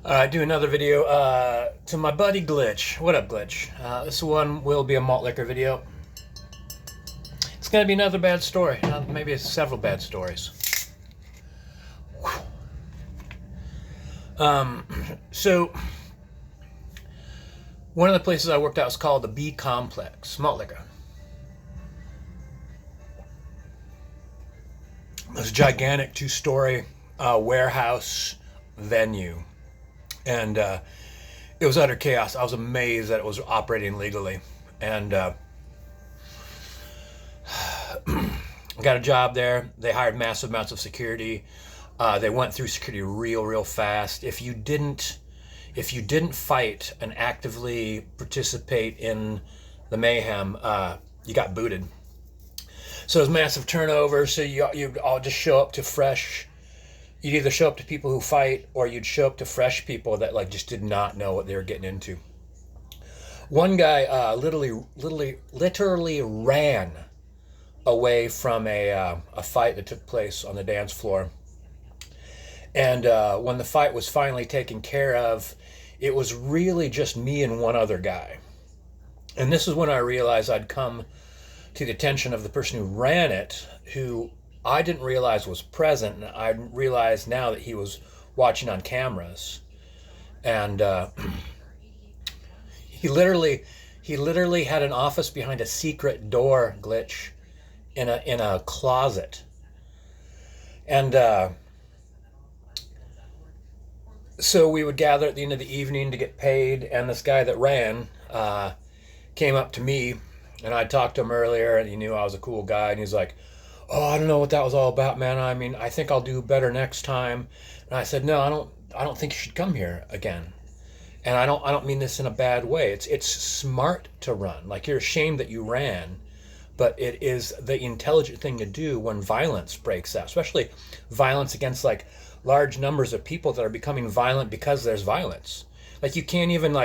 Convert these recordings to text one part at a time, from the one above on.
Do another video to my buddy Glitch. What up, Glitch? This one will be a malt liquor video. It's gonna be another bad story. Maybe it's several bad stories. So one of the places I worked at was called the B Complex Malt Liquor. It was a gigantic two-story warehouse venue. And it was utter chaos. I was amazed that it was operating legally. And got a job there. They hired massive amounts of security. They went through security real fast. If you didn't fight and actively participate in the mayhem, you got booted. So it was massive turnover. So you all just show up to fresh. You'd either show up to people who fight, or you'd show up to fresh people that just did not know what they were getting into. One guy literally ran away from a fight that took place on the dance floor. And when the fight was finally taken care of, it was really just me and one other guy. And this is when I realized I'd come to the attention of the person who ran it, who I didn't realize was present, and I realized now that he was watching on cameras. And he literally had an office behind a secret door, Glitch, in a closet. And so we would gather at the end of the evening to get paid, and this guy that ran came up to me, and I talked to him earlier, and he knew I was a cool guy, and he's like, "Oh, I don't know what that was all about, man. I mean, I think I'll do better next time." And I said, "No, I don't think you should come here again. And I don't mean this in a bad way. It's smart to run. Like, you're ashamed that you ran, but it is the intelligent thing to do when violence breaks out, especially violence against large numbers of people that are becoming violent because there's violence. Like, you can't even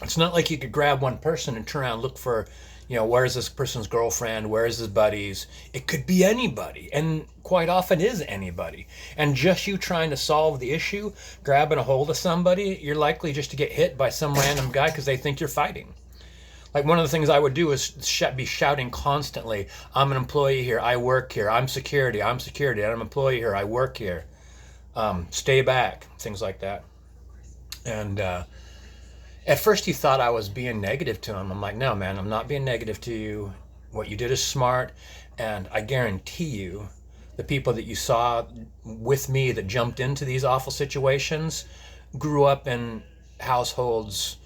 it's not like you could grab one person and turn around and look for, where's this person's girlfriend? Where's his buddies? It could be anybody, and quite often is anybody. And just you trying to solve the issue, grabbing a hold of somebody, you're likely just to get hit by some random guy because they think you're fighting. Like, one of the things I would do is be shouting constantly, "I'm an employee here. I work here. I'm security. I'm security. I'm an employee here. I work here. Stay back." Things like that. And at first he thought I was being negative to him. I'm like, "No, man, I'm not being negative to you. What you did is smart, and I guarantee you the people that you saw with me that jumped into these awful situations grew up in households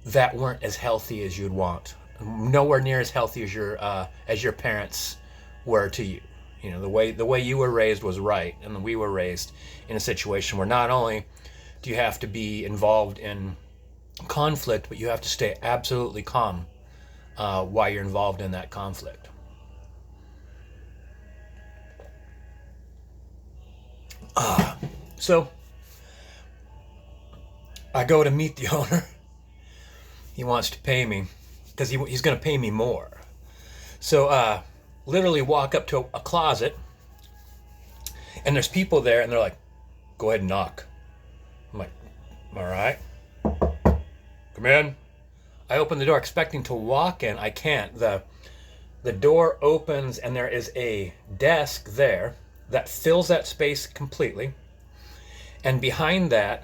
that weren't as healthy as you'd want. Nowhere near as healthy as your parents were to you. The way you were raised was right, and we were raised in a situation where not only do you have to be involved in conflict, but you have to stay absolutely calm while you're involved in that conflict." So I go to meet the owner. He wants to pay me because he's going to pay me more. So literally walk up to a closet, and there's people there, and they're like, "Go ahead and knock." I'm like, "All right. Come in." I open the door expecting to walk in. I can't. The door opens, and there is a desk there that fills that space completely. And behind that,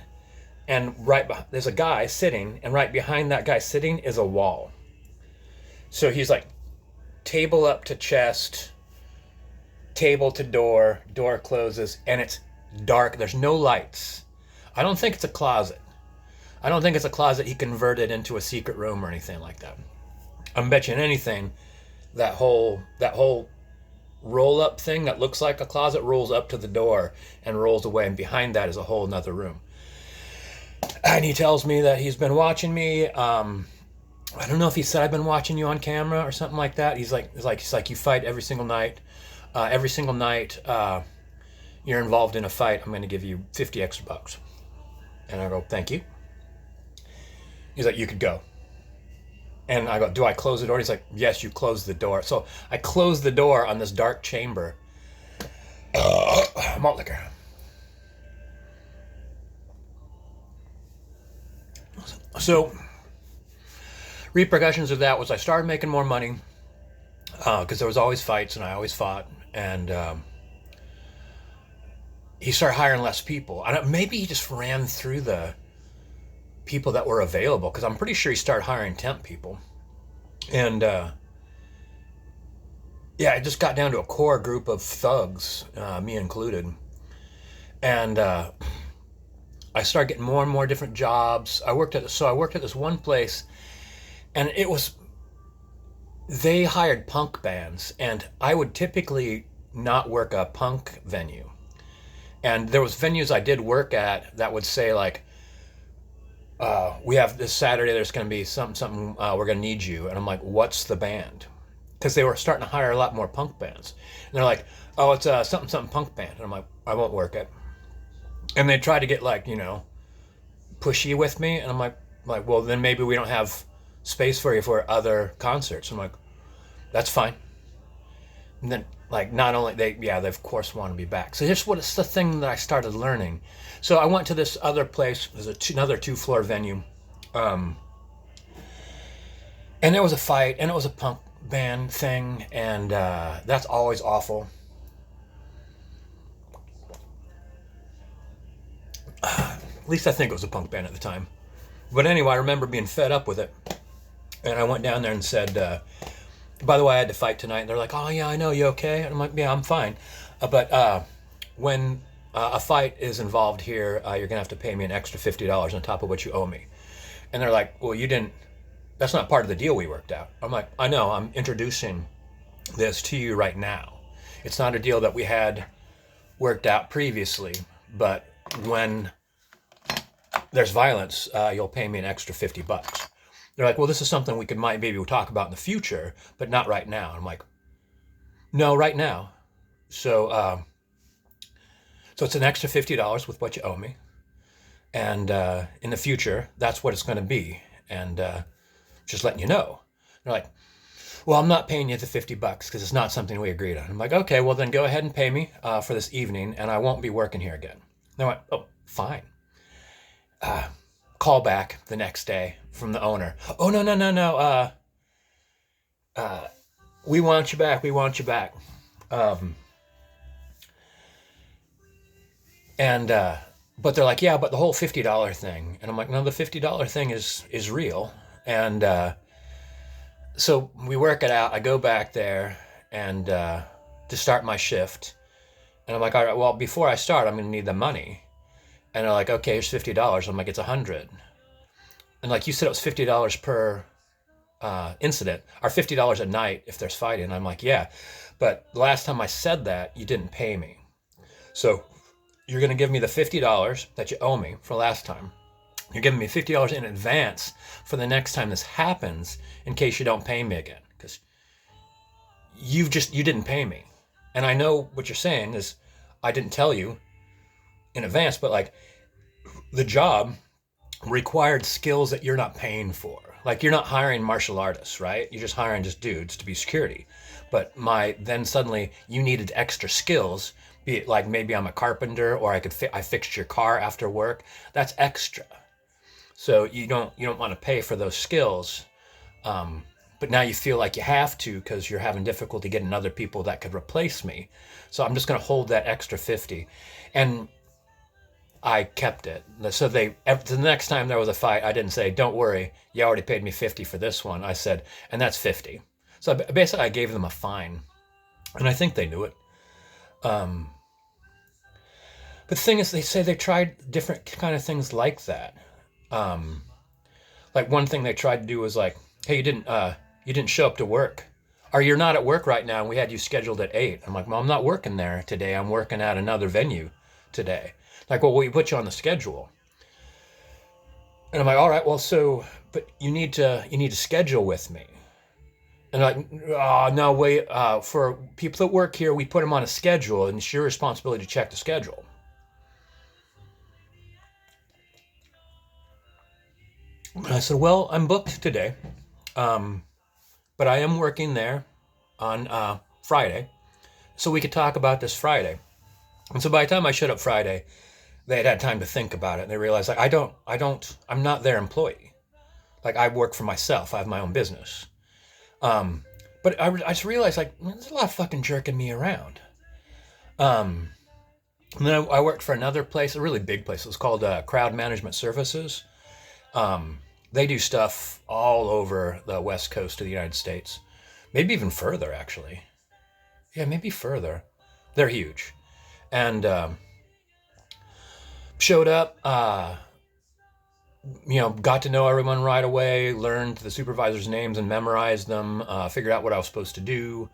there's a guy sitting, and right behind that guy sitting is a wall. So he's like table up to chest, table to door, door closes, and it's dark. There's no lights. I don't think it's a closet. I don't think it's a closet he converted into a secret room or anything like that. I'm betting anything that whole roll-up thing that looks like a closet rolls up to the door and rolls away, and behind that is a whole nother room. And he tells me that he's been watching me. I don't know if he said, "I've been watching you on camera" or something like that. He's like, "You fight every single night. Every single night you're involved in a fight. I'm going to give you 50 extra bucks." And I go, "Thank you." He's like, "You could go." And I go, "Do I close the door?" He's like, "Yes, you close the door." So I close the door on this dark chamber. Malt liquor. So repercussions of that was I started making more money because there was always fights and I always fought. And he started hiring less people. Maybe he just ran through the people that were available because I'm pretty sure he started hiring temp people. And yeah, it just got down to a core group of thugs, me included. And I started getting more and more different jobs. I worked at this one place, and they hired punk bands, and I would typically not work a punk venue. And there was venues I did work at that would say like, we have this Saturday. There's going to be something. We're going to need you, and I'm like, what's the band? Because they were starting to hire a lot more punk bands, and they're like, oh, it's a something punk band, and I'm like, I won't work it. And they try to get like pushy with me, and I'm like, well, then maybe we don't have space for you for other concerts. I'm like, that's fine. And then like not only they of course want to be back. So here's what it's the thing that I started learning. So I went to this other place. There's another 2-floor venue, and there was a fight, and it was a punk band thing, and that's always awful. At least I think it was a punk band at the time. But anyway, I remember being fed up with it, and I went down there and said, by the way, I had to fight tonight. And they're like, oh yeah, I know, you okay? And I'm like, yeah, I'm fine. But when a fight is involved here, you're gonna have to pay me an extra $50 on top of what you owe me. And they're like, well, that's not part of the deal we worked out. I'm like, I know, I'm introducing this to you right now. It's not a deal that we had worked out previously, but when there's violence, you'll pay me an extra $50. They're like, well, this is something maybe we'll talk about in the future, but not right now. I'm like, no, right now. So it's an extra $50 with what you owe me. And in the future, that's what it's going to be. And just letting you know. They're like, well, I'm not paying you the $50 because it's not something we agreed on. I'm like, okay, well then go ahead and pay me for this evening, and I won't be working here again. They went, oh, fine. Call back the next day from the owner. Oh, no. We want you back. We want you back. But they're like, yeah, but the whole $50 thing. And I'm like, no, the $50 thing is real. And so we work it out. I go back there and to start my shift. And I'm like, all right, well, before I start, I'm going to need the money. And they're like, okay, here's $50. I'm like, it's $100. And like, you said it was $50 per incident, or $50 a night if there's fighting. And I'm like, yeah, but the last time I said that, you didn't pay me. So you're going to give me the $50 that you owe me for last time. You're giving me $50 in advance for the next time this happens in case you don't pay me again. Because you didn't pay me. And I know what you're saying is I didn't tell you in advance, but like the job required skills that you're not paying for. Like you're not hiring martial artists, right? You're just hiring just dudes to be security. But then suddenly you needed extra skills, be it like maybe I'm a carpenter or I fixed your car after work. That's extra. So you don't want to pay for those skills. But now you feel like you have to because you're having difficulty getting other people that could replace me. So I'm just going to hold that extra 50. And I kept it. So the next time there was a fight, I didn't say, don't worry, you already paid me 50 for this one. I said, and that's 50. So basically I gave them a fine. And I think they knew it. But the thing is, they say they tried different kind of things like that. Like one thing they tried to do was like, hey, you didn't show up to work. Or you're not at work right now and we had you scheduled at 8. I'm like, well, I'm not working there today. I'm working at another venue today. Like, well, we put you on the schedule. And I'm like, all right, well, but you need to schedule with me. And like, oh, no, wait, for people that work here, we put them on a schedule and it's your responsibility to check the schedule. And I said, well, I'm booked today, but I am working there on Friday, so we could talk about this Friday. And so by the time I showed up Friday, they had time to think about it, and they realized like I'm not their employee. Like I work for myself. I have my own business. Um, but I just realized like there's a lot of fucking jerking me around. Um, and then I worked for another place, a really big place. It was called Crowd Management Services. Um, they do stuff all over the west coast of the United States, maybe even further actually. Yeah, maybe further. They're huge, and showed up. Got to know everyone right away. Learned the supervisors' names and memorized them. Figured out what I was supposed to do.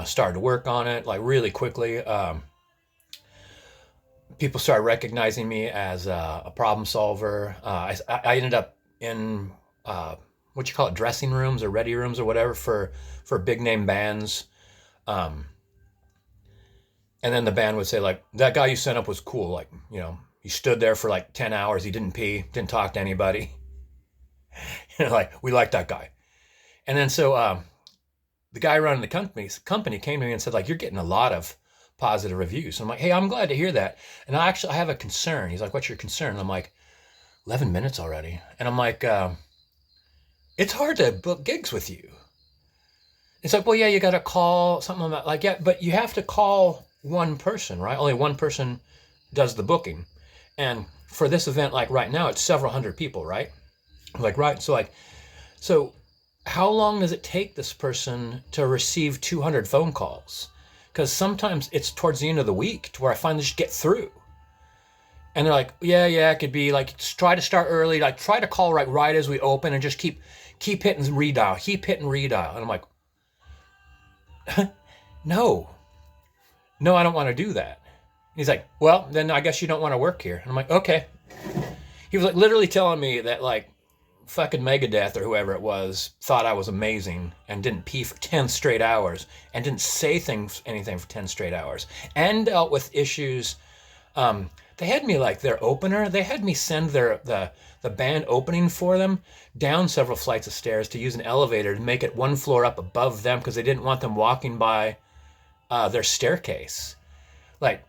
Started to work on it like really quickly. People started recognizing me as a problem solver. I ended up in what you call it, dressing rooms or ready rooms or whatever for big name bands. Um, and then the band would say like, that guy you sent up was cool. Like, he stood there for like 10 hours. He didn't pee, didn't talk to anybody. Like we like that guy. And then so the guy running the company came to me and said like, you're getting a lot of positive reviews. And I'm like, hey, I'm glad to hear that. And I have a concern. He's like, what's your concern? And I'm like, 11 minutes already. And I'm like, it's hard to book gigs with you. It's like, well, yeah, you got to call something about like, yeah, but you have to call one person, right? Only one person does the booking. And for this event, like right now, it's several hundred people, right? Like, right. So how long does it take this person to receive 200 phone calls? Because sometimes it's towards the end of the week to where I finally just get through. And they're like, yeah, it could be like, try to start early, like try to call right as we open and just keep hitting redial. And I'm like, no, I don't want to do that. He's like, well, then I guess you don't want to work here. And I'm like, okay. He was like literally telling me that like fucking Megadeth or whoever it was thought I was amazing and didn't pee for 10 straight hours and didn't say anything for 10 straight hours and dealt with issues. They had me like their opener. They had me send the band opening for them down several flights of stairs to use an elevator to make it one floor up above them because they didn't want them walking by their staircase. Like,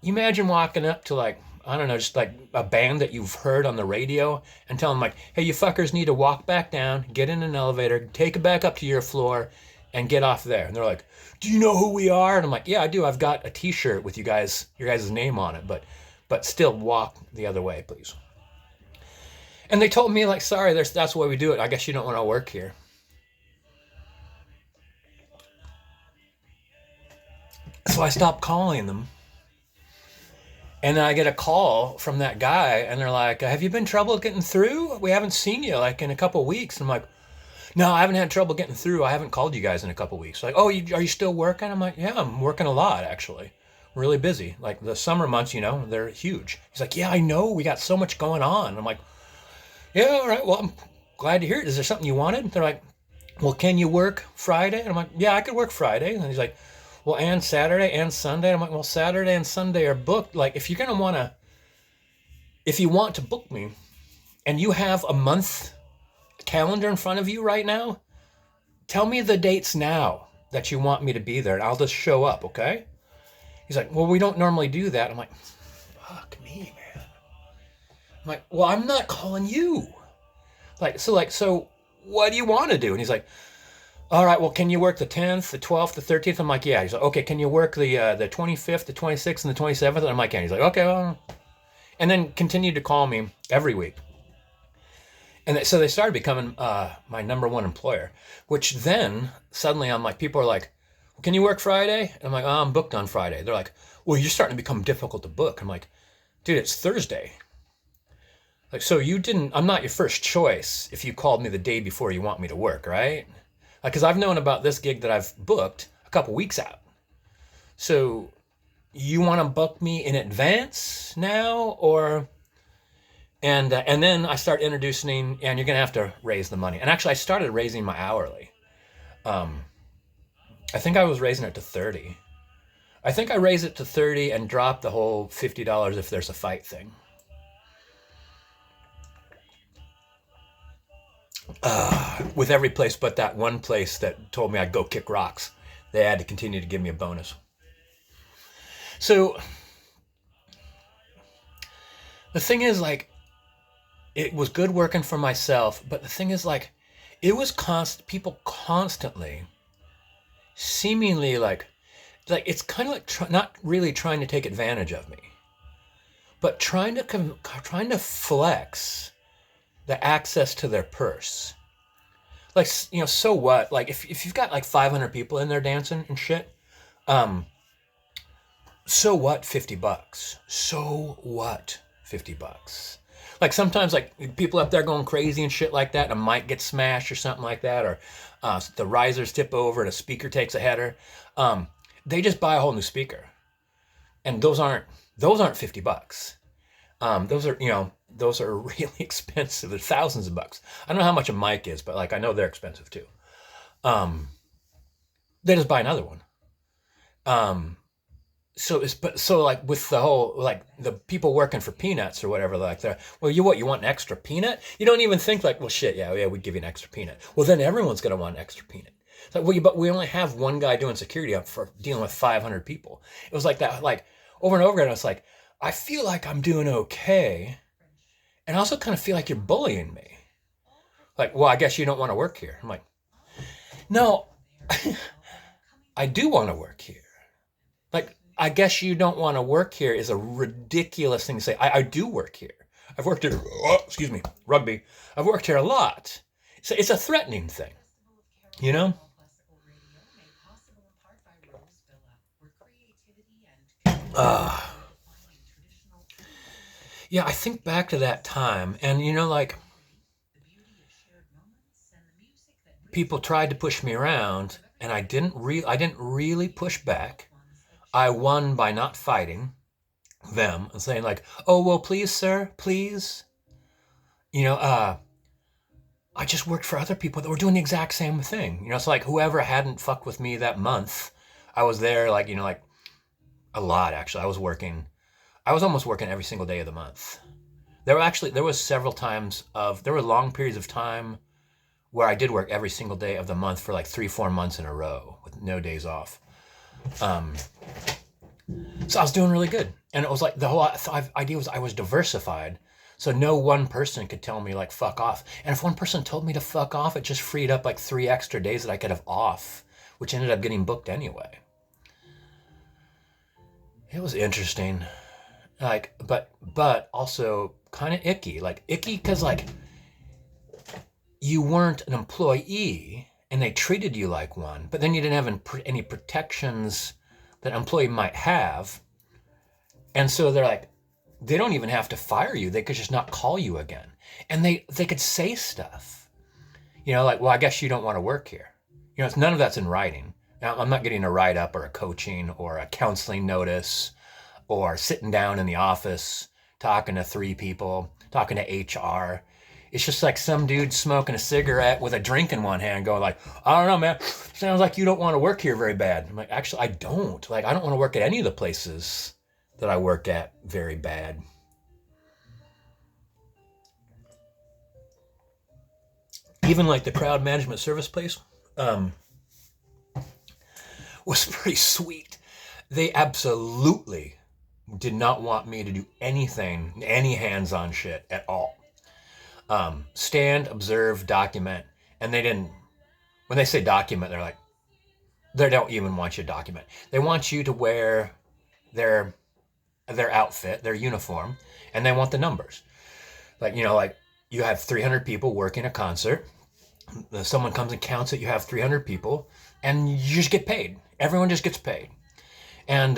you imagine walking up to like, I don't know, just like a band that you've heard on the radio and tell them like, hey, you fuckers need to walk back down, get in an elevator, take it back up to your floor and get off there. And they're like, do you know who we are? And I'm like, yeah, I do. I've got a t-shirt with your guys' name on it, but still walk the other way, please. And they told me like, sorry, that's the way we do it. I guess you don't want to work here. So I stopped calling them. And then I get a call from that guy, and they're like, have you been trouble getting through? We haven't seen you, like, in a couple of weeks. And I'm like, no, I haven't had trouble getting through. I haven't called you guys in a couple of weeks. Like, oh, are you still working? I'm like, yeah, I'm working a lot, actually. Really busy. Like, the summer months, they're huge. He's like, yeah, I know. We got so much going on. I'm like, yeah, all right. Well, I'm glad to hear it. Is there something you wanted? They're like, well, can you work Friday? And I'm like, yeah, I could work Friday. And he's like, well, and Saturday and Sunday. I'm like, well, Saturday and Sunday are booked. Like, if you want to book me and you have a month calendar in front of you right now, tell me the dates now that you want me to be there and I'll just show up, okay? He's like, well, we don't normally do that. I'm like, fuck me, man. I'm like, well, I'm not calling you. So what do you want to do? And he's like, all right, well, can you work the 10th, the 12th, the 13th? I'm like, yeah. He's like, okay, can you work the 25th, the 26th, and the 27th? And I'm like, yeah. He's like, okay, well. And then continued to call me every week. And so they started becoming my number one employer, which then suddenly I'm like, people are like, well, can you work Friday? And I'm like, oh, I'm booked on Friday. They're like, well, you're starting to become difficult to book. I'm like, dude, it's Thursday. Like, so I'm not your first choice if you called me the day before you want me to work, right? Because I've known about this gig that I've booked a couple weeks out. So you want to book me in advance now or... And then I start introducing, and you're going to have to raise the money. And actually, I started raising my hourly. I think I was raising it to 30. I think I raised it to 30 and dropped the whole $50 if there's a fight thing. With every place but that one place that told me I'd go kick rocks, they had to continue to give me a bonus. So the thing is, like, it was good working for myself, but the thing is, like, it was people constantly, seemingly like it's kind of like not really trying to take advantage of me, but trying to flex the access to their purse. Like, so what? Like, if you've got like 500 people in there dancing and shit, um, so what? $50. So what? $50. Like, sometimes, like, people up there going crazy and shit like that, and a mic gets smashed or something like that, or the risers tip over and a speaker takes a header. They just buy a whole new speaker, and those aren't $50. Those are really expensive. They're thousands of bucks. I don't know how much a mic is, but like, I know they're expensive too. Um, they just buy another one. So like, with the whole, like, the people working for peanuts or whatever, like, they're, well, you want an extra peanut? You don't even think like, well, shit, yeah, we'd give you an extra peanut. Well, then everyone's gonna want an extra peanut. It's like, well, but we only have one guy doing security up for dealing with 500 people. It was like that, like, over and over again. It's like, I feel like I'm doing okay, and I also kind of feel like you're bullying me. Like, well, I guess you don't want to work here. I'm like, no, I do want to work here. Like, I guess you don't want to work here is a ridiculous thing to say. I do work here. I've worked here, excuse me, rugby. I've worked here a lot. So it's a threatening thing, you know? Uh, yeah, I think back to that time, and, like, people tried to push me around, and I didn't really push back. I won by not fighting them and saying, like, oh, well, please, sir, please. I just worked for other people that were doing the exact same thing. It's like, whoever hadn't fucked with me that month, I was there, like, like, a lot, actually. I was almost working every single day of the month. There were long periods of time where I did work every single day of the month for like 3-4 months in a row with no days off. So I was doing really good. And it was like, the whole idea was I was diversified. So no one person could tell me, like, fuck off. And if one person told me to fuck off, it just freed up like 3 extra days that I could have off, which ended up getting booked anyway. It was interesting. Like, but also kind of icky. Like, icky because, like, you weren't an employee and they treated you like one, but then you didn't have any protections that an employee might have. And so they're like, they don't even have to fire you. They could just not call you again. And they could say stuff, like, well, I guess you don't want to work here. It's none of that's in writing. Now, I'm not getting a write-up or a coaching or a counseling notice or sitting down in the office talking to 3 people, talking to HR. It's just like some dude smoking a cigarette with a drink in one hand going like, I don't know, man, sounds like you don't want to work here very bad. I'm like, actually, I don't. Like, I don't want to work at any of the places that I work at very bad. Even like the crowd management service place was pretty sweet. They absolutely did not want me to do anything, any hands-on shit at all. Stand, observe, document. And they didn't, when they say document, they're like, they don't even want you to document. They want you to wear their outfit, their uniform, and they want the numbers. Like, like, you have 300 people working a concert. Someone comes and counts it, you have 300 people, and you just get paid. Everyone just gets paid. And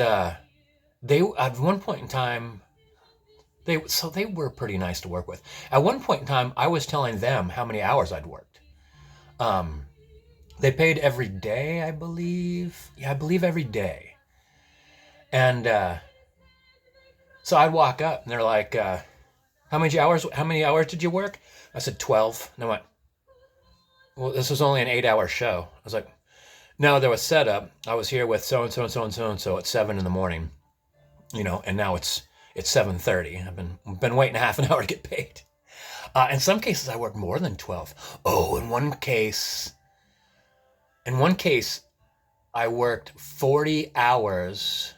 they, at one point in time, they were pretty nice to work with. At one point in time, I was telling them how many hours I'd worked. They paid every day, I believe. Yeah, I believe every day. And so I'd walk up, and they're like, how many hours did you work? I said 12. And I went, well, this was only an 8-hour show. I was like, no, there was setup. I was here with so-and-so and so-and-so and so at 7 in the morning, and now it's 7:30. I've been waiting a half an hour to get paid. In some cases, I worked more than 12. Oh, in one case, I worked 40 hours.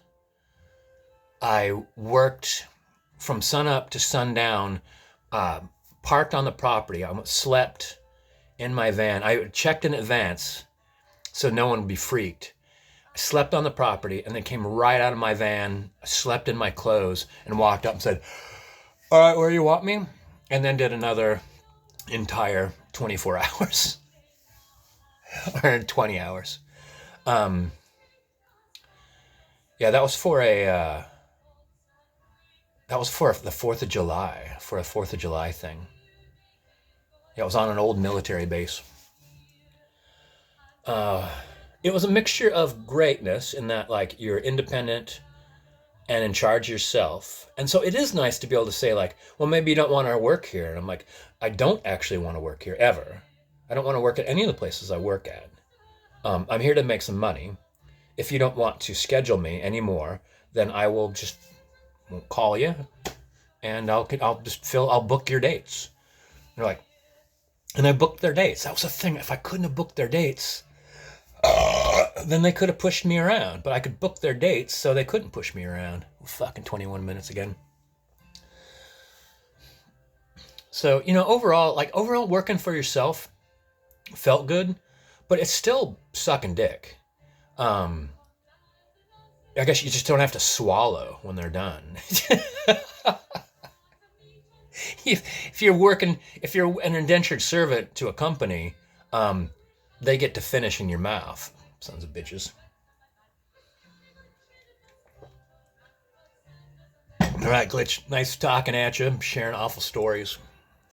I worked from sun up to sundown, parked on the property. I slept in my van. I checked in advance so no one would be freaked. I slept on the property and then came right out of my van. I slept in my clothes and walked up and said, "All right, where you want me?" And then did another entire 24 hours or 20 hours. Yeah, that was for the 4th of July, for a 4th of July thing. Yeah, it was on an old military base. It was a mixture of greatness in that, like, you're independent and in charge yourself. And so it is nice to be able to say, like, well, maybe you don't want to work here. And I'm like, I don't actually want to work here ever. I don't want to work at any of the places I work at. I'm here to make some money. If you don't want to schedule me anymore, then I will just call you and I'll book your dates. And they're like, and I booked their dates. That was the thing. If I couldn't have booked their dates, then they could have pushed me around. But I could book their dates, so they couldn't push me around. Fucking 21 minutes again. So, overall working for yourself felt good, but it's still sucking dick. I guess you just don't have to swallow when they're done. If you're an indentured servant to a company, they get to finish in your mouth. Sons of bitches. All right, Glitch. Nice talking at you. Sharing awful stories.